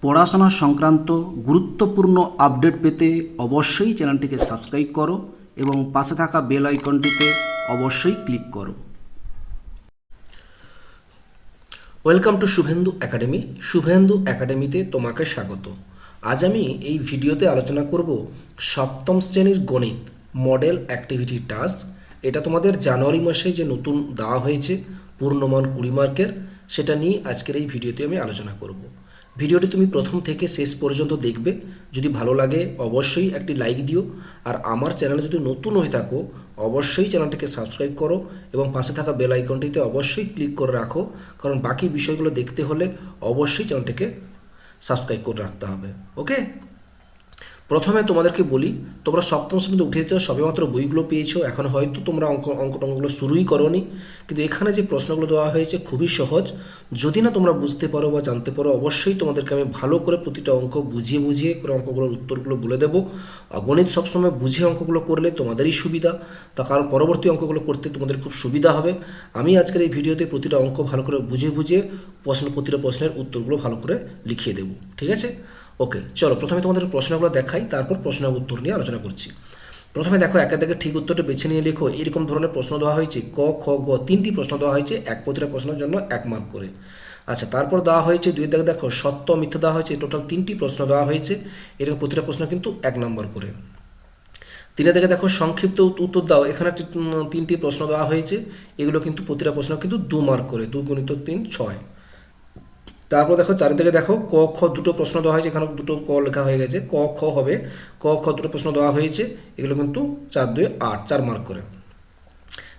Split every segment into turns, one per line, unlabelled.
পড়াশোনা সংক্রান্ত গুরুত্বপূর্ণ আপডেট পেতে অবশ্যই চ্যানেলটিকে সাবস্ক্রাইব করো এবং পাশে থাকা বেল আইকনটিতে অবশ্যই ক্লিক করো।
Welcome to Suvendu academy. Suvendu একাডেমিতে তোমাকে স্বাগত। আজ আমি এই ভিডিওতে আলোচনা করব সপ্তম শ্রেণীর গণিত মডেল অ্যাক্টিভিটি টাস্ক। এটা তোমাদের জানুয়ারি মাসে যে নতুন দেওয়া হয়েছে পূর্ণমান 20 মার্কের, সেটা নিয়ে আজকের এই ভিডিওতে আমি আলোচনা করব। ভিডিওটি তুমি প্রথম থেকে শেষ পর্যন্ত দেখবে। যদি ভালো লাগে অবশ্যই একটি লাইক দিও, আর আমার চ্যানেলে যদি নতুন হয়ে থাকো অবশ্যই চ্যানেলটিকে সাবস্ক্রাইব করো এবং পাশে থাকা বেল আইকনটিতে অবশ্যই ক্লিক করে রাখো, কারণ বাকি বিষয়গুলো দেখতে হলে অবশ্যই চ্যানেলটিকে সাবস্ক্রাইব করে রাখতে হবে। ওকে, প্রথমে তোমাদেরকে বলি, তোমরা সপ্তম শ্রেণীতে উঠেছ, সবেমাত্র বইগুলো পেয়েছো, এখন হয়তো তোমরা অঙ্কগুলো শুরুই করোনি, কিন্তু এখানে যে প্রশ্নগুলো দেওয়া হয়েছে খুবই সহজ। যদি না তোমরা বুঝতে পারো বা জানতে পারো, অবশ্যই তোমাদেরকে আমি ভালো করে প্রতিটা অঙ্ক বুঝিয়ে বুঝিয়ে করে অঙ্কগুলোর উত্তরগুলো বলে দেবো। গণিত সবসময় বুঝে অঙ্কগুলো করলে তোমাদেরই সুবিধা, তা কারণ পরবর্তী অঙ্কগুলো করতে তোমাদের খুব সুবিধা হবে। আমি আজকের এই ভিডিওতে প্রতিটা অঙ্ক ভালো করে বুঝে বুঝিয়ে প্রতিটা প্রশ্নের উত্তরগুলো ভালো করে লিখিয়ে দেবো। ঠিক আছে? ওকে, চলো প্রথমে তোমাদের প্রশ্নগুলো দেখাই, তারপর প্রশ্নের উত্তর নিয়ে আলোচনা করছি। প্রথমে দেখো, একে দেখে ঠিক উত্তরটা বেছে নিয়ে লেখো। এরকম ধরনের প্রশ্ন দেওয়া হয়েছে, ক, খ, গ, 3টি প্রশ্ন দেওয়া হয়েছে, প্রতিটা প্রশ্নের জন্য 1 মার্ক করে। আচ্ছা, তারপর দেওয়া হয়েছে 2 দেখে দেখো সত্য মিথ্যা দেওয়া হয়েছে, টোটাল 3টি প্রশ্ন দেওয়া হয়েছে, এরকম প্রতিটা প্রশ্ন কিন্তু 1 নম্বর করে। 3 দেখে দেখো সংক্ষিপ্ত উত্তর দাও, এখানে 3টি প্রশ্ন দেওয়া হয়েছে, এগুলো কিন্তু প্রতিটা প্রশ্ন কিন্তু 2 মার্ক করে, 2 গুণিত 3 6। তারপর দেখো 4 থেকে দেখো ক খ দুটো প্রশ্ন দেওয়া হয়েছে, এখানে দুটো ক লেখা হয়ে গেছে, ক খ হবে, ক খ দুটো প্রশ্ন দেওয়া হয়েছে, এগুলো কিন্তু 4 2 8 4 মার্ক করে।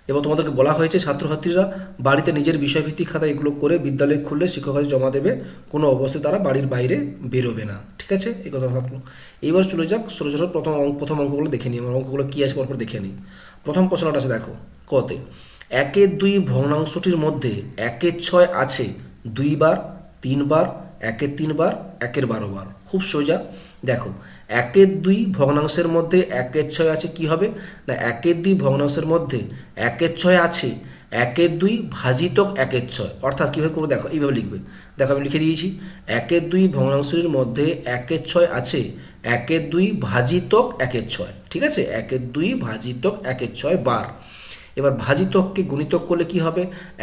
এবং তোমাদেরকে বলা হয়েছে ছাত্রছাত্রীরা বাড়িতে নিজের বিষয়ভিত্তিক খাতা এগুলো করে বিদ্যালয়ে খুললে শিক্ষক কাছে জমা দেবে, কোনো অবস্থায় তারা বাড়ির বাইরে বেরোবে না। ঠিক আছে, এই কথা থাকলো। এইবার চলে যাক ছোটো ছোটো প্রথম অঙ্কগুলো দেখে নিই, আমার অঙ্কগুলো কী আছে পরপর দেখে নিই। প্রথম প্রশ্নটা আছে দেখো, কতে 1 2 ভগ্নাংশটির মধ্যে 1 6 আছে 2 বার, 3 বার, 1 3 বার, 1 12 বার। খুব সোজা। দেখো 1 2 ভগ্নাংশের মধ্যে 1 6 আছে, কি হবে না, 1 2 ভগ্নাংশের মধ্যে 1 6 আছে 1 2 ভাজিতক 1 6, অর্থাৎ কীভাবে করবো দেখো, এইভাবে লিখবে। দেখো আমি লিখে দিয়েছি, 1 2 ভগ্নাংশের মধ্যে 1 6 আছে 1 2 ভাজিতক 1 6। ঠিক আছে, 1 2 ভাজিতক 1 6 বার। এবার ভাজিতককে গুণিতক করলে কি হবে,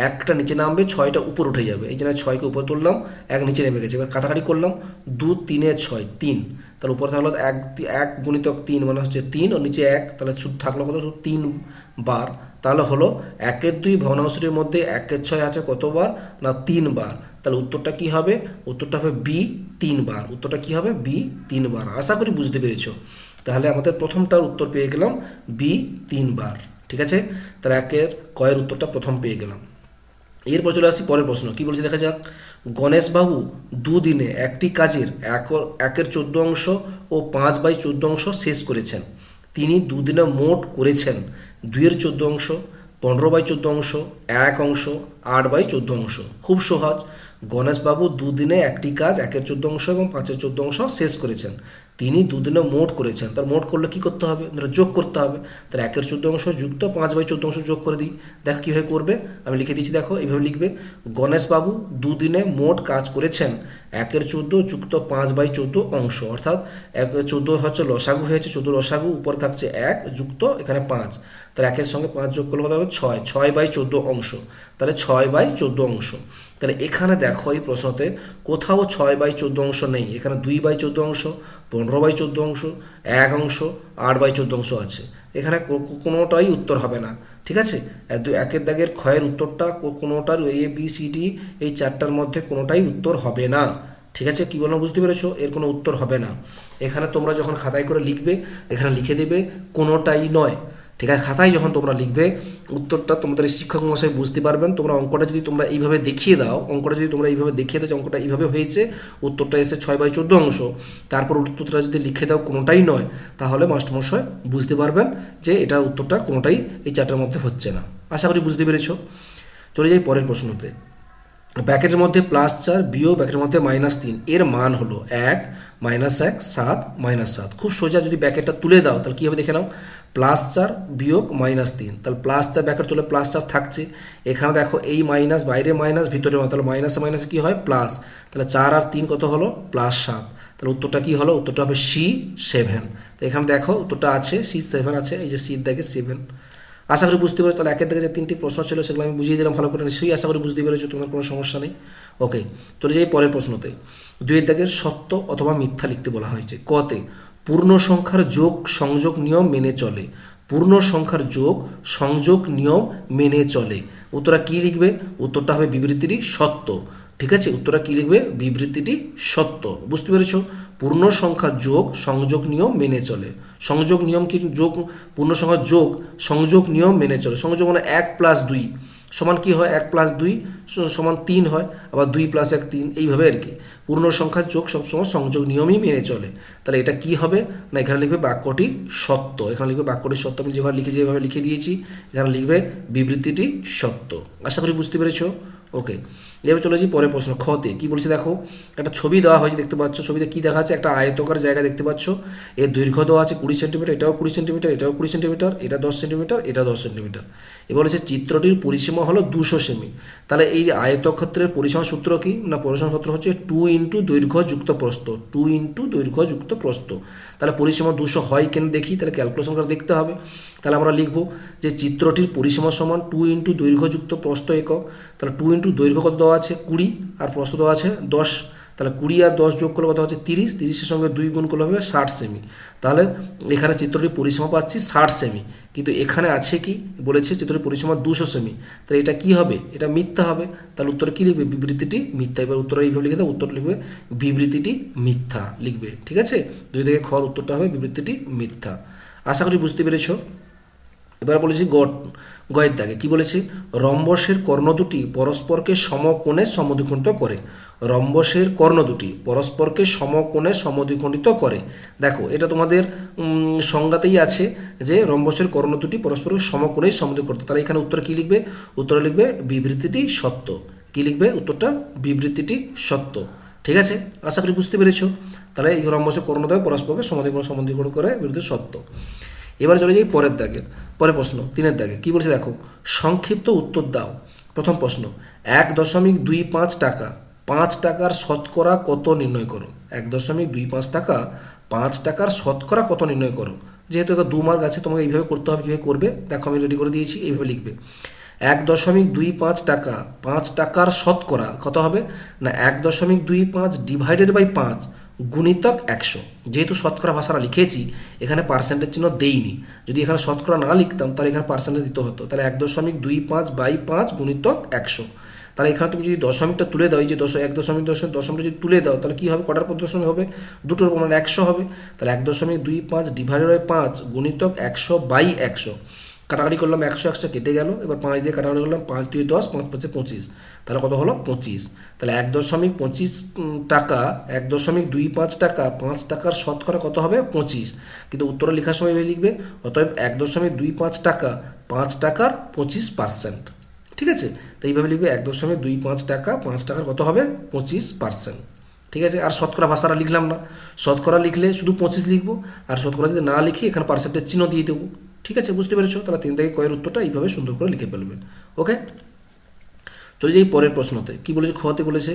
একটা নিচে নামবে, 6টা উপর উঠে যাবে, এই জন্য 6কে উপর তুললাম, 1 নিচে নেমে গেছে। এবার কাটাকাটি করলাম, 2 3 6 3, তাহলে উপরে থাকলো 1 গুণিতক 3 মানে হচ্ছে 3, ও নিচে 1, তাহলে শুধু থাকলো কত, শুধু 3 বার। তাহলে হলো 1 2 ভগ্নাংশটির মধ্যে 1 6 আছে কতবার না 3 বার। তাহলে উত্তরটা কি হবে, উত্তরটা হবে বি 3 বার। উত্তরটা কি হবে, বি 3 বার। আশা করি বুঝতে পেরেছো। তাহলে আমাদের প্রথমটার উত্তর পেয়ে গেলাম বি 3 বার। ঠিক আছে, তার কয়ের উত্তরটা প্রথম পেয়ে গেলাম। এরপর চলে আসি পরের প্রশ্ন, কি বলছে দেখা যাক। গণেশবাবু দুদিনে একটি কাজের 1/14 অংশ ও 5/14 অংশ শেষ করেছেন। তিনি দুদিনে মোট করেছেন 2/14 অংশ, 15/14 অংশ, 1 অংশ, 8/14 অংশ। খুব সহজ। গণেশবাবু দুদিনে একটি কাজ 1/14 অংশ এবং 5/14 অংশ শেষ করেছেন। তিনি দুদিনে মোট করেছেন, তার মোট করলে কি করতে হবে, যোগ করতে হবে। তাহলে 1/14 অংশ যুক্ত 5/14 অংশ যোগ করে দিই। দেখো কীভাবে করবে, আমি লিখে দিচ্ছি, দেখো এইভাবে লিখবে। গণেশবাবু দুদিনে মোট কাজ করেছেন 1/14 যুক্ত 5/14 অংশ, অর্থাৎ 14 হচ্ছে লসাগু হয়েছে, 14 লসাগু, উপরে থাকছে 1 যুক্ত এখানে 5, তাহলে 1-এর সঙ্গে 5 যোগ করলে কত হবে 6, 6/14 অংশ, তাহলে 6/14 অংশ। তাহলে এখানে দেখো এই প্রশ্নতে কোথাও 6/14 অংশ নেই, এখানে 2/14 অংশ, 15/14 অংশ, 1 অংশ, 8/14 অংশ আছে। এখানে কোনোটাই উত্তর হবে না। ঠিক আছে, 1-এর দাগের ক্ষয়ের উত্তরটা কোনোটার এ বি সি ডি এই 4টার মধ্যে কোনোটাই উত্তর হবে না। ঠিক আছে, কী বললাম বুঝতে পেরেছো, এর কোনো উত্তর হবে না। এখানে তোমরা যখন খাতায় করে লিখবে, এখানে লিখে দেবে কোনোটাই নয়। ঠিক আছে, খাতায় যখন তোমরা লিখবে উত্তরটা তোমাদের শিক্ষক মশাই বুঝতে পারবেন। তোমরা অঙ্কটা যদি তোমরা এইভাবে দেখিয়ে দাও, যে অঙ্কটা এইভাবে হয়েছে, উত্তরটা এসে 6/14 অংশ, তারপর উত্তরটা যদি লিখে দাও কোনোটাই নয়, তাহলে মাস্টারমশাই বুঝতে পারবেন যে এটা উত্তরটা কোনোটাই এই 4টার মধ্যে হচ্ছে না। আশা করি বুঝতে পেরেছ। চলে যাই পরের প্রশ্নতে। ব্র্যাকেটের মধ্যে +4 বিয়োগ ব্র্যাকেটের মধ্যে -3 এর মান হলো 1 -1 7 -7। খুব সোজা, যদি ব্র্যাকেটটা তুলে দাও তাহলে কী হবে দেখে নাও, +4 বিয়োগ -3, তাহলে +4 ব্র্যাকেট তুলে +4 থাকছে, এখানে দেখো এই মাইনাস, বাইরে মাইনাস, ভিতরে মাইনাস, তাহলে মাইনাসে মাইনাসে কী হয় প্লাস, তাহলে 4 আর 3 কত হলো +7, তাহলে উত্তরটা কী হলো, উত্তরটা হবে C7। তো এখানে দেখো উত্তরটা আছে C7 আছে, এই যে সির দেখে 7। আশা করি বুঝতে পেরেছো। তাহলে একের থেকে যে 3টি প্রশ্ন ছিল সেগুলো আমি বুঝিয়ে দিলাম ভালো করে, নিশ্চয়ই আশা করি বুঝতে পেরেছো, তোমার কোনো সমস্যা নেই। ওকে, চলে যাই পরের প্রশ্নতে। 2 দাগের সত্য অথবা মিথ্যা লিখতে বলা হয়েছে। কতে পূর্ণ সংখ্যার যোগ সংযোগ নিয়ম মেনে চলে, পূর্ণ সংখ্যার যোগ সংযোগ নিয়ম মেনে চলে। উত্তরটা কী লিখবে, উত্তরটা হবে বিবৃতিটি সত্য। ঠিক আছে, উত্তরটা কী লিখবে, বিবৃতিটি সত্য। বুঝতে পেরেছো, পূর্ণ সংখ্যার যোগ সংযোগ নিয়ম মেনে চলে। সংযোগ নিয়ম কি, যোগ পূর্ণ সংখ্যার যোগ সংযোগ নিয়ম মেনে চলে। সংযোগ মানে 1 + 2 সমান কী হয়, 1 + 2 সমান 3 হয়, আবার 2 + 1 3, এইভাবে আর কি। পূর্ণ সংখ্যার যোগ সবসময় সংযোগ নিয়মই মেনে চলে। তাহলে এটা কি হবে না, এখানে লিখবে বাক্যটি সত্য। এখানে লিখবে বাক্যটি সত্য, আমি যেভাবে লিখে দিয়েছি এখানে লিখবে বিবৃতিটি সত্য। আশা করি বুঝতে পেরেছো। ওকে, এবার চলে যাই পরের প্রশ্ন। খতে কি বলছে দেখো, একটা ছবি দেওয়া হয়েছে দেখতে পাচ্ছ, ছবিতে কি দেখা যাচ্ছে, একটা আয়তকার জায়গা দেখতে পাচ্ছ, এর দৈর্ঘ্য দেওয়া আছে 20 সেন্টিমিটার, এটাও 20 সেন্টিমিটার, এটাও 20 সেন্টিমিটার, এটা 10 সেন্টিমিটার, এটা 10 সেন্টিমিটার। এবার হচ্ছে চিত্রটির পরিসীমা হলো 200 সেমি। তাহলে এই আয়তক্ষেত্রের পরিসীমা সূত্র কি না, পরিসীমা সূত্র হচ্ছে 2 × দৈর্ঘ্য যুক্ত প্রস্থ, 2 × দৈর্ঘ্য যুক্ত প্রস্থ। তাহলে পরিসীমা 200 হয় কেন দেখি, তাহলে ক্যালকুলেশন করে দেখতে হবে। তাহলে আমরা লিখব যে চিত্রটির পরিসীমা সমান 2 × দৈর্ঘ্য যুক্ত প্রস্থ একক। তাহলে 2 × দৈর্ঘ্য কত দেওয়া আছে 20 আর প্রস্থ দেওয়া আছে 10, তাহলে 20 আর 10 যোগ করলে কত হচ্ছে 30, 30-এর সঙ্গে 2 গুণ করলে হবে 60 সেমি। তাহলে এখানে চিত্রটির পরিসীমা পাচ্ছি 60 সেমি, কিন্তু এখানে আছে কি বলেছে চিত্রটির পরিসীমা 200 সেমি। তাহলে এটা কি হবে, এটা মিথ্যা হবে। তাহলে উত্তরে কি লিখবে, বিবৃতিটি মিথ্যা। এবার উত্তরে এইভাবে লিখে দাও, উত্তর লিখবে বিবৃতিটি মিথ্যা লিখবে। ঠিক আছে, 2 থেকে খ উত্তরটা হবে বিবৃতিটি মিথ্যা। আশা করি বুঝতে পেরেছো। এবার বলেছি গয়ের দাগে কি বলেছে, রম্বসের কর্ণ দুটি পরস্পরকে সমকোণে সমদ্বিখণ্ডিত করে। রম্বসের কর্ণ দুটি পরস্পরকে সমকোণে সমদ্বিখণ্ডিত করে। দেখো এটা তোমাদের সংজ্ঞাতেই আছে যে রম্বসের কর্ণ দুটি পরস্পরকে সমকোণেই সমদ্বিখণ্ডিত। তাহলে এখানে উত্তর কি লিখবে, উত্তরে লিখবে বিবৃতিটি সত্য। কি লিখবে, উত্তরটা বিবৃতিটি সত্য। ঠিক আছে, আশা করি বুঝতে পেরেছো। তাহলে এই রম্বসের কর্ণদ্বয় পরস্পরকে সমদ্বিখণ্ড করে বিবৃতি সত্য। এবার চলে যাই পরের প্রশ্ন 3 দাগে কি বলছে দেখো, সংক্ষিপ্ত উত্তর দাও। প্রথম প্রশ্ন, 1.25 টাকা 5 টাকার শতকরা কত নির্ণয় করো। 1.25 টাকা 5 টাকার শতকরা কত নির্ণয় করো। যেহেতু এটা 2 মার্ক আছে, তোমাকে এইভাবে করতে হবে। কীভাবে করবে দেখো, আমি রেডি করে দিয়েছি, এইভাবে লিখবে। 1.25 টাকা 5 টাকার শতকরা কত হবে না, 1.25 ডিভাইডেড বাই 5 গুণিতক 100। যেহেতু শতকরা ভাষাটা লিখেছি, এখানে পার্সেন্টেজ চিহ্ন দেইনি। যদি এখানে শতকরা না লিখতাম তাহলে এখানে পার্সেন্টেজ দিতে হতো। তাহলে 1.25 বাই 5 গুণিতক 100। তাহলে এখানে তুমি যদি দশমিকটা তুলে দাও, এই যে 1.10 যদি তুলে দাও, তাহলে কী হবে, কটার পর দশমিক হবে, দুটোর প্রমাণ 100 হবে। তাহলে 1.25 ডিভাইডেড বাই 5 গুণিতক 100 বাই 100। কাটাকাটি করলাম, 100 কেটে গেল। এবার 5 দিয়ে কাটাকাটি করলাম, 5 2 10, 5 5 25, তাহলে কত হলো 25। তাহলে 1.25 টাকা 1.25 টাকা 5 টাকার শতকরা কত হবে 25। কিন্তু উত্তরে লেখার সময় এভাবে লিখবে, অতএব 1.25 টাকা 5 টাকার 25%। ঠিক আছে, তো এইভাবে লিখবে 1.25 টাকা 5 টাকার কত হবে 25%। ঠিক আছে, আর শতকরা ভাষাটা লিখলাম না। শতকরা লিখলে শুধু 25 লিখবো, আর শতকরা যদি না লিখি এখানে পার্সেন্টেজ চিহ্ন দিয়ে দেবো। ঠিক আছে, বুঝতে পেরেছো। তাহলে 3 থেকে কয়ের উত্তরটা এইভাবে সুন্দর করে লিখে ফেলবেন। ওকে, চলে যাই পরের প্রশ্নতে। কি বলেছে, খতে বলেছে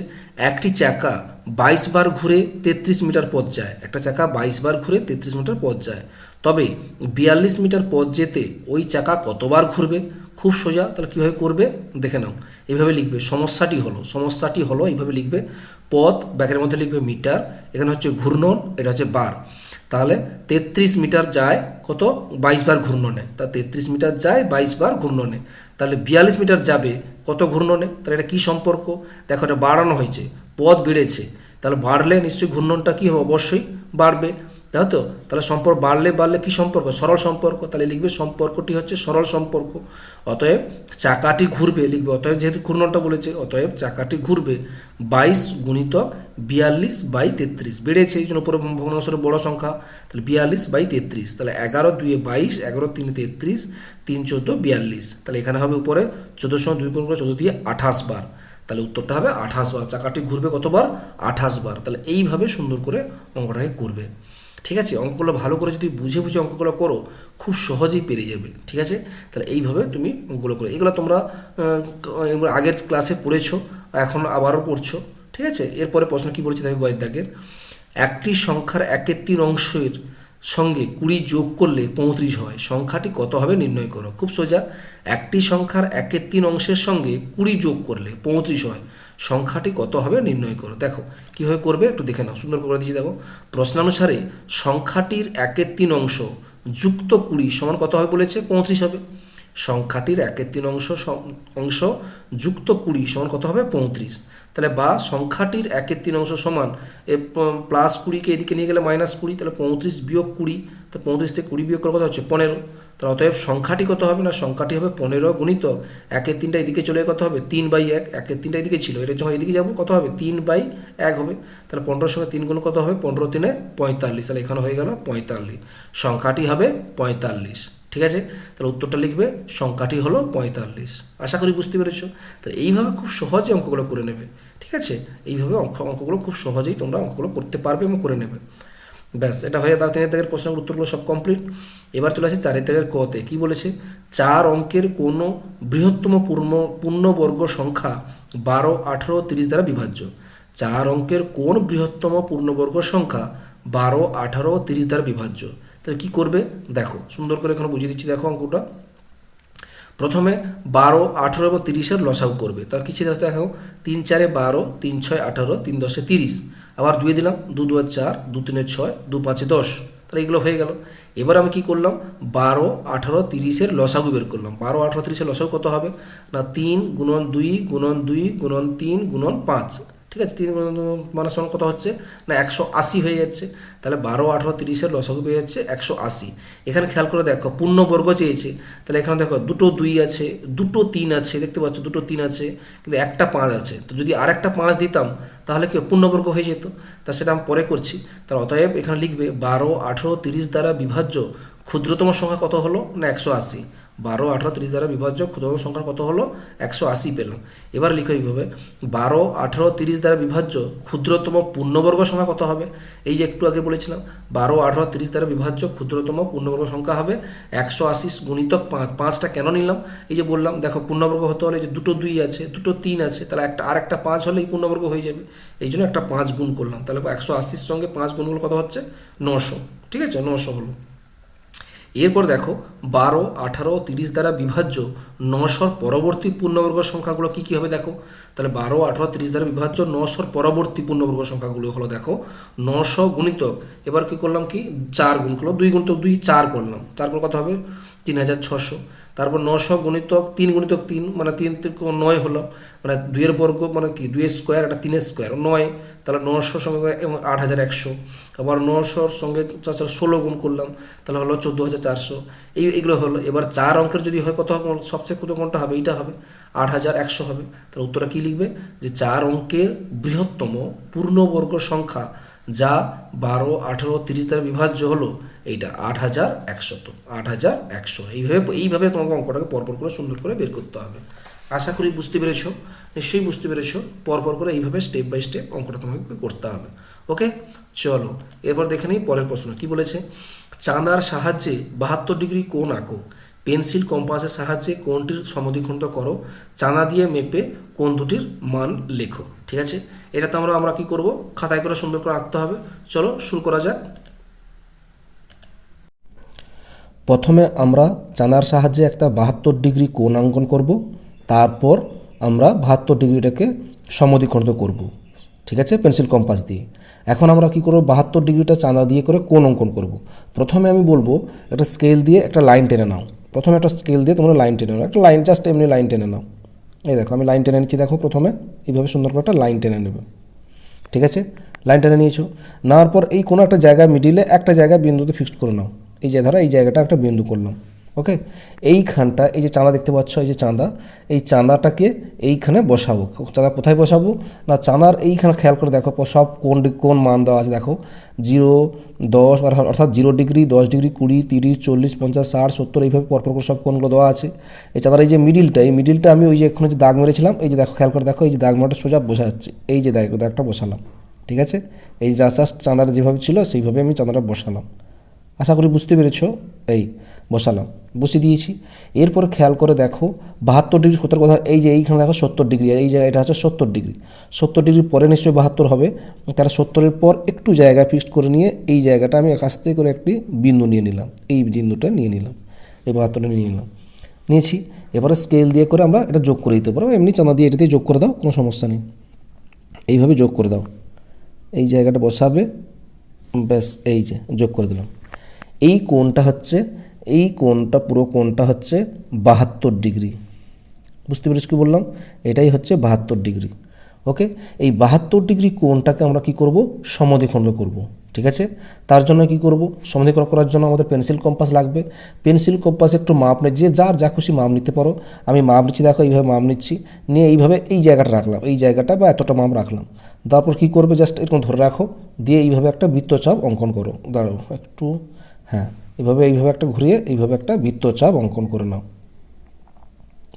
একটি চাকা 22 বার ঘুরে 33 মিটার পথ যায়। একটা চাকা 22 বার ঘুরে 33 মিটার পথ যায়, তবে 42 মিটার পথ যেতে ওই চাকা কতবার ঘুরবে। খুব সোজা, তাহলে কীভাবে করবে দেখে নাও। এইভাবে লিখবে, সমস্যাটি হলো এইভাবে লিখবে। পথ ব্যাকের মধ্যে লিখবে মিটার, এখানে হচ্ছে ঘূর্ণন, এটা হচ্ছে বার। তাহলে 33 মিটার যায় কত 22 বার ঘূর্ণনে, তা 33 মিটার যায় 22 বার ঘূর্ণনে। তাহলে 42 মিটার যাবে কত ঘূর্ণনে। তাহলে এটা কী সম্পর্ক দেখো, এটা বাড়ানো হয়েছে, পথ বেড়েছে, তাহলে বাড়লে নিশ্চয়ই ঘূর্ণনটা কী হবে, অবশ্যই বাড়বে, তাই তো। তাহলে সম্পর্ক বাড়লে কী সম্পর্ক, সরল সম্পর্ক। তাহলে লিখবে সম্পর্কটি হচ্ছে সরল সম্পর্ক। অতএব চাকাটি ঘুরবে লিখবে, অতএব যেহেতু ঘূর্ণনটা বলেছে, অতএব চাকাটি ঘুরবে 22 গুণিতক 42 বাই 33। বেড়েছে এই জন্য পুরো ভগ্নাংশের বড় সংখ্যা, তাহলে 42 বাই 33। তাহলে 11 2 22, 11 3 33, 3 14 42। তাহলে এখানে হবে উপরে 14 2 গুণ করে 14 দিয়ে 28 বার। তাহলে উত্তরটা হবে 28 বার। চাকাটি ঘুরবে কতবার? 28 বার। তাহলে এইভাবে সুন্দর করে অঙ্কটাকে করবে। ঠিক আছে, অঙ্কগুলো ভালো করে যদি বুঝে বুঝে অঙ্কগুলো করো খুব সহজেই পেরে যাবে। ঠিক আছে, তাহলে এইভাবে তুমি অঙ্কগুলো করো। এগুলো তোমরা আগের ক্লাসে পড়েছো, এখন আবারও পড়ছো। ঠিক আছে, এরপরে প্রশ্ন কী বলছে দেখো গয়ের দাগের, একটি সংখ্যার 1/3 অংশের সঙ্গে 20 যোগ করলে 35 হয়, সংখ্যাটি কত হবে নির্ণয় করো। খুব সোজা, একটি সংখ্যার 1/3 অংশের সঙ্গে 20 যোগ করলে 35 হয়, সংখ্যাটি কত হবে নির্ণয় করো। দেখো কীভাবে করবে একটু দেখে নাও, সুন্দর করে দিচ্ছি। দেখো প্রশ্নানুসারে সংখ্যাটির 1/3 অংশ যুক্ত 20 সমান কত হবে বলেছে? 35 হবে। সংখ্যাটির 1/3 অংশ যুক্ত 20 সমান কত হবে? 35। তাহলে বা সংখ্যাটির 1/3 অংশ সমান প্লাস 20কে এদিকে নিয়ে গেলে -20, তাহলে 35 বিয়োগ 20, তো 35 থেকে 20 বিয়োগ করা কত হচ্ছে? 15। তাহলে অতএব সংখ্যাটি কত হবে? না, সংখ্যাটি হবে 15 গুণিতক 1/3টা এদিকে চলে কত হবে? 3/1। 1/3টা এদিকে ছিল, এটা যখন এদিকে যাবো কত হবে? 3/1 হবে। তাহলে 15 সঙ্গে 3 গুণ কত হবে? 15 3 45। তাহলে এখানে হয়ে গেল 45, সংখ্যাটি হবে 45। ঠিক আছে, তাহলে উত্তরটা লিখবে সংখ্যাটি হলো 45। আশা করি বুঝতে পেরেছো। তাহলে এইভাবে খুব সহজে অঙ্কগুলো করে নেবে। ঠিক আছে, এইভাবে অঙ্কগুলো খুব সহজেই তোমরা অঙ্কগুলো করতে পারবে এবং করে নেবে। ব্যাস, এটা হয়ে তার 3 দাগের প্রশ্নের উত্তরগুলো সব কমপ্লিট। এবার চলে আসে 4 দাগের কতে। কি বলেছে? 4 অঙ্কের কোনো বৃহত্তম পূর্ণবর্গ সংখ্যা 12, 18, 30 দ্বারা বিভাজ্য। 4 অঙ্কের কোন বৃহত্তম পূর্ণবর্গ সংখ্যা 12, 18, 30 দ্বারা বিভাজ্য? তাহলে কী করবে দেখো, সুন্দর করে এখানে বুঝিয়ে দিচ্ছি। দেখো অঙ্কটা প্রথমে 12, 18 এবং 30-এর লসাগু করবে। তার কিছু দেখো, 3 4 12, 3 6 18, 3 10 30। আবার 2 দিলাম, 2 2 4, 2 3 6, 2 5 10। তাহলে এগুলো হয়ে গেল। এবার আমি কি করলাম? 12, 18, 30-এর লসাগু বের করলাম। 12, 18, 30-এর লসাগু কত হবে? না 3 গুণন 2 গুণন 2 গুণন 3 গুণন 5। ঠিক আছে, 3 মানে সমান কত হচ্ছে? না 180 হয়ে যাচ্ছে। তাহলে 12, 18, 30-এর লসাগু পেয়ে যাচ্ছে 180। এখানে খেয়াল করে দেখো, পূর্ণবর্গ চেয়েছে। তাহলে এখানে দেখো দুটো 2 আছে, দুটো 3 আছে, দেখতে পাচ্ছ দুটো 3 আছে, কিন্তু একটা 5 আছে। তো যদি আর একটা 5 দিতাম তাহলে কি পূর্ণবর্গ হয়ে যেত। তা সেটা আমি পরে করছি। তাহলে অতএব এখানে লিখবে 12, 18, 30 দ্বারা বিভাজ্য ক্ষুদ্রতম সংখ্যা কত হলো? না 180। 12, 18, 30 দ্বারা বিভাজ্য ক্ষুদ্রতম সংখ্যা কত হলো? 180 পেলাম। এবার লিখো এইভাবে, 12, 18, 30 দ্বারা বিভাজ্য ক্ষুদ্রতম পূর্ণবর্গ সংখ্যা কত হবে? এই যে একটু আগে বলেছিলাম, 12, 18, 30 দ্বারা বিভাজ্য ক্ষুদ্রতম পূর্ণবর্গ সংখ্যা হবে 180 গুণিতক 5। 5টা কেন নিলাম? এই যে বললাম, দেখো পূর্ণবর্গ হতে হলে যে দুটো 2 আছে, দুটো 3 আছে, তাহলে আর একটা 5 হলেই পূর্ণবর্গ হয়ে যাবে। এই জন্য একটা 5 গুণ করলাম। তাহলে 180-র সঙ্গে 5 গুণ হলো কত হচ্ছে? 900। ঠিক আছে, 900 হলো। এরপর দেখো 12, 18, 30 দ্বারা বিভাজ্য 900-র পরবর্তী পূর্ণবর্গ সংখ্যাগুলো কী কী হবে দেখো। তাহলে 12, 18, 30 দ্বারা বিভাজ্য 900-র পরবর্তী পূর্ণবর্গ সংখ্যাগুলো হলো দেখো 900 গুণিতক, এবার কি করলাম কি 4 গুণ করলাম, 2 গুণিতক 2 4 করলাম, তারপর কত হবে 3600। তারপর 900 গুণিতক 3 গুণিতক 3 মানে 3 থেকে 9 হলো, মানে 2-এর বর্গ মানে কি 2-এর স্কোয়ার, এটা 3-এর স্কোয়ার 9। তাহলে 900 সঙ্গে এবং 8100। আবার 900-র সঙ্গে 16 গুণ করলাম, তাহলে হলো 14400। এইগুলো হলো। এবার 4 অঙ্কের যদি হয় কত হবে? সবচেয়ে কত কোনটা হবে? এইটা হবে, 8100 হবে। তাহলে উত্তরটা কী লিখবে? যে 4 অঙ্কের বৃহত্তম পূর্ণবর্গ সংখ্যা যা 12, 18, 30 দ্বারা বিভাজ্য হলো এইটা 8100। তো 8100 এইভাবে তোমাকে অঙ্কটাকে পরপর করে সুন্দর করে বের করতে হবে। আশা করি বুঝতে পেরেছো, নিশ্চয়ই বুঝতে পেরেছো। পরপর করে এইভাবে স্টেপ বাই স্টেপ অঙ্কটা তোমাকে করতে হবে। ওকে, চলো এরপর দেখে নিই পরের প্রশ্ন কি বলেছে। চাঁদার সাহায্যে 72 ডিগ্রি কোণ আঁকো, পেন্সিল কম্পাসের সাহায্যে কোণটির সমদ্বিখণ্ড করো, চাঁদা দিয়ে মেপে কোণ দুটির মান লেখো। ঠিক আছে, এটা তো আমরা কি করব? খাতায় করে সুন্দর করে আঁকতে হবে। চলো শুরু করা যাক। প্রথমে আমরা চাঁদার সাহায্যে একটা 72 ডিগ্রি কোণ অঙ্কন করব, তারপর আমরা 72 ডিগ্রিটাকে সমদ্বিখণ্ড করব। ঠিক আছে, পেন্সিল কম্পাস দিয়ে। এখন আমরা কি করব? 72 ডিগ্রিটা চাঁদা দিয়ে করে কোণ অঙ্কন করব। প্রথমে আমি বলবো একটা স্কেল দিয়ে একটা লাইন টেনে নাও। প্রথমে একটা স্কেল দিয়ে তোমরা লাইন টেনে নাও, একটা লাইন জাস্ট এমনি লাইন টেনে নাও। এই দেখো আমি লাইন টেনে নিচ্ছি। দেখো প্রথমে এইভাবে সুন্দর করে একটা লাইন টেনে নেবে। ঠিক আছে, লাইন টেনে নিয়েছো, নেওয়ার পর এই কোনো একটা জায়গায় মিডিলে একটা জায়গায় বিন্দুতে ফিক্সড করে নাও। এই যে ধরো এই জায়গাটা একটা বিন্দু করলাম। ওকে, এইখানটা এই যে চাঁদা দেখতে পাচ্ছ, এই যে চাঁদা, এই চাঁদাটাকে এইখানে বসাবো। চাঁদা কোথায় বসাবো না, চাঁদার এইখানে খেয়াল করে দেখো সব কোন মান দেওয়া আছে দেখো, 0, 10 অর্থাৎ 0 ডিগ্রি, 10 ডিগ্রি, 20, 30, 40, 50, 60, 70 এইভাবে পরপর করে সব কোণগুলো দেওয়া আছে। এই চাঁদার এই যে মিডিলটা, এই মিডিলটা আমি ওই যে এখানে যে দাগ মেরেছিলাম, এই যে দেখো খেয়াল করে দেখো, এই যে দাগ মারাটা সোজা বসা যাচ্ছে, এই যে দাগটা বসালাম। ঠিক আছে, এই জাস্ট চাঁদাটা যেভাবে ছিল সেইভাবে আমি চাঁদাটা বসালাম। আশা করি বুঝতে পেরেছো। এই বসালাম, বসিয়ে দিয়েছি। এরপর খেয়াল করে দেখো 72 ডিগ্রি সত্তর কথা, এই যে এইখানে দেখো 70 ডিগ্রি, এই জায়গা এটা হচ্ছে 70 ডিগ্রি। 70 ডিগ্রির পরে নিশ্চয়ই 72 হবে, তারা 70-এর পর একটু জায়গা ফিক্সড করে নিয়ে এই জায়গাটা আমি কাছ থেকে করে একটি বিন্দু নিয়ে নিলাম, এই বিন্দুটা নিয়ে নিলাম, এই 72টা নিয়ে নিলাম, নিয়েছি। এবারে স্কেল দিয়ে করে আমরা এটা যোগ করে দিতে পারবো, এমনি চাঁদা দিয়ে এটা দিয়ে যোগ করে দাও, কোনো সমস্যা নেই। এইভাবে যোগ করে দাও, এই জায়গাটা বসাবে, ব্যাস এই যে যোগ করে দিলাম। এই কোণটা হচ্ছে, এই কোণটা পুরো কোণটা হচ্ছে 72 ডিগ্রি। বুঝতে পেরেছি কি বললাম, এটাই হচ্ছে 72 ডিগ্রি। ওকে, এই 72 ডিগ্রি কোণটাকে আমরা কি করব, সমদ্বিখণ্ড করব। ঠিক আছে, তার জন্য কি করব, সমদ্বিখণ্ড করার জন্য আমাদের পেন্সিল কম্পাস লাগবে। পেন্সিল কম্পাসে একটু মাপ নেই, যে যার যা খুশি মাপ নিতে পারো। আমি মাপ নিচ্ছি, দেখো এইভাবে মাপ নিচ্ছি, নিয়ে এইভাবে এই জায়গাটা রাখলাম, এই জায়গাটা বা এতটা মাপ রাখলাম। তারপর কি করবে, জাস্ট এরকম ধরে রাখো, দিয়ে এইভাবে একটা বৃত্তচাপ অঙ্কন করো। দাঁড়াও একটু, হ্যাঁ এইভাবে একটা ঘুরিয়ে এইভাবে একটা বৃত্তচাপ অঙ্কন করে নাও।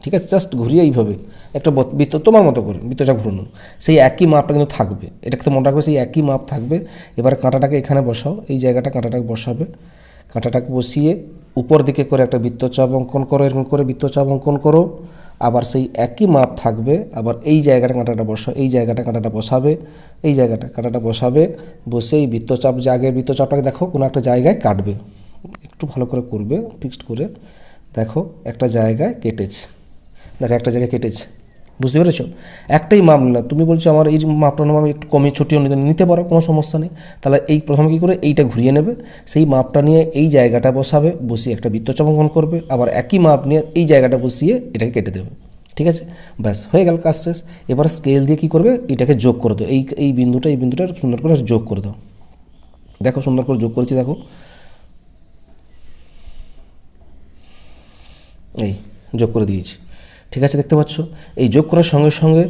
ঠিক আছে, জাস্ট ঘুরিয়ে এইভাবে একটা বৃত্ত তোমার মতো করে বৃত্তচাপ ঘুরানো, সেই একই মাপটা কিন্তু থাকবে, এটাকে তো মনে রাখবে, সেই একই মাপ থাকবে। এবার কাঁটাটাকে এখানে বসাও, এই জায়গাটা কাঁটাটাকে বসাবে, কাঁটাটাকে বসিয়ে উপর দিকে করে একটা বৃত্তচাপ অঙ্কন করো, এরকম করে বৃত্তচাপ অঙ্কন করো। আবার সেই একই মাপ থাকবে, আবার এই জায়গাটা কাঁটাটা বসাও, এই জায়গাটা কাঁটাটা বসাবে, এই জায়গাটা কাঁটাটা বসাবে, বসে এই বৃত্তচাপ যে আগের বৃত্তচাপটাকে দেখো কোনো একটা জায়গায় কাটবে, একটু ভালো করে করবে, ফিক্সড করে দেখো একটা জায়গায় কেটেছে, দেখো একটা জায়গায় কেটেছে। বুঝতে পেরেছো, একটাই মাপ নিলাম। তুমি বলছো আমার এই মাপটা আমি একটু কমিয়ে ছোটিয়ে নিতে পারো, কোনো সমস্যা নেই। তাহলে এই প্রথমে কী করে এইটা ঘুরিয়ে নেবে, সেই মাপটা নিয়ে এই জায়গাটা বসাবে, বসিয়ে একটা বৃত্তচাপ অঙ্কন করবে, আবার একই মাপ নিয়ে এই জায়গাটা বসিয়ে এটাকে কেটে দেবে। ঠিক আছে, ব্যাস হয়ে গেল, কাজ শেষ। এবার স্কেল দিয়ে কী করবে, এটাকে যোগ করে দাও, এই বিন্দুটা সুন্দর করে যোগ করে দাও। দেখো সুন্দর করে যোগ করেছি, দেখো এই যোগ করে দিয়েছি। ঠিক আছে, দেখতে পাচ্ছ এই যোগ করার সঙ্গে সঙ্গে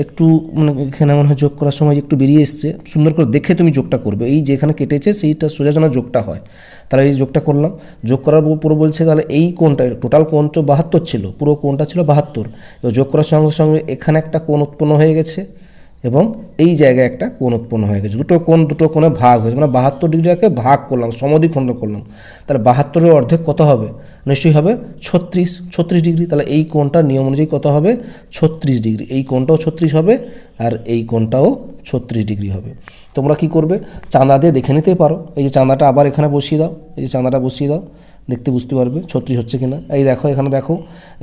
একটু মানে এখানে মনে হয় যোগ করার সময় একটু বেরিয়ে এসছে, সুন্দর করে দেখে তুমি যোগটা করবে। এই যেখানে কেটেছে সেইটা সোজা যেন যোগটা হয়, তাহলে এই যোগটা করলাম। যোগ করার পুরো বলছে তাহলে এই কোণটা, টোটাল কোণ তো 72 ছিল, পুরো কোণটা ছিল 72। এবার যোগ করার সঙ্গে সঙ্গে এখানে একটা কোণ উৎপন্ন হয়ে গেছে এবং এই জায়গায় একটা কোণ উৎপন্ন হয়ে গেছে, দুটো কোণে ভাগ হয়েছে, মানে 72 ডিগ্রিকে ভাগ করলাম, সমদ্বিখণ্ড করলাম। তাহলে 72-এর অর্ধেক কত হবে, নিশ্চয়ই হবে 36 ডিগ্রি। তাহলে এই কোণটার নিয়ম অনুযায়ী কত হবে, 36 ডিগ্রি। এই কোণটাও 36 হবে আর এই কোণটাও 36 ডিগ্রি হবে। তোমরা কি করবে, চাঁদা দিয়ে দেখে নিতে পারো। এই যে চাঁদাটা আবার এখানে বসিয়ে দাও, এই যে চাঁদাটা বসিয়ে দাও, দেখতে বুঝতে পারবে 36 হচ্ছে কিনা। এই দেখো এখানে দেখো,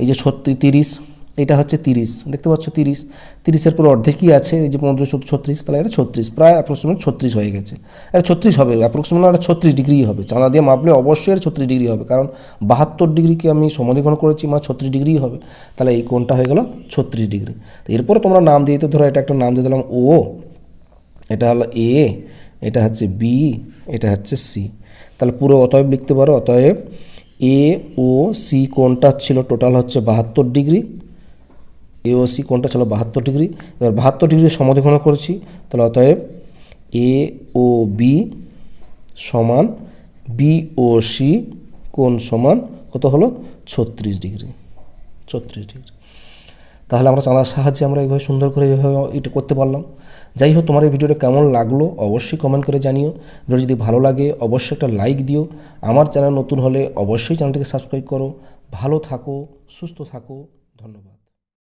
এই যে 30, এটা হচ্ছে 30, দেখতে পাচ্ছ 30-এর পর অর্ধেকই আছে, এই যে 15-36, তাহলে এটা 36, প্রায় অ্যাপ্রক্সিমেট 36 হয়ে গেছে। এটা 36 হবে, অ্যাপ্রক্সিমেট এটা 36 ডিগ্রি হবে। চাঁদা দিয়ে মাপলে অবশ্যই এটা 36 ডিগ্রি হবে, কারণ 72 ডিগ্রিকে আমি সমদ্বিখণ্ড করেছি, মানে 36 ডিগ্রি হবে। তাহলে এই কোণটা হয়ে গেল 36 ডিগ্রি। এরপরে তোমরা নাম দিয়ে দিতে, ধরো এটা একটা নাম দিয়ে দিলাম ও, এটা হলো এ, এটা হচ্ছে বি, এটা হচ্ছে সি। তাহলে পুরো অতএব লিখতে পারো, অতএব এ ও সি কোণটা ছিল টোটাল হচ্ছে 72 ডিগ্রি, এ ও সি কোণটা ছিল 72 ডিগ্রি। এবার 72 ডিগ্রি সমদ্বিখণ্ড করেছি, তাহলে অতএব এ ও বি সমান বি ও সি কোণ সমান কত হলো, 36 ডিগ্রি। তাহলে আমরা চাঁদার সাহায্যে আমরা এইভাবে সুন্দর করে এইভাবে এটা করতে পারলাম। যাই হোক, তোমার এই ভিডিওটা কেমন লাগলো অবশ্যই কমেন্ট করে জানিও। ভিডিও যদি ভালো লাগে অবশ্যই একটা লাইক দিও। আমার চ্যানেল নতুন হলে অবশ্যই চ্যানেলটিকে সাবস্ক্রাইব করো। ভালো থাকো, সুস্থ থাকো, ধন্যবাদ।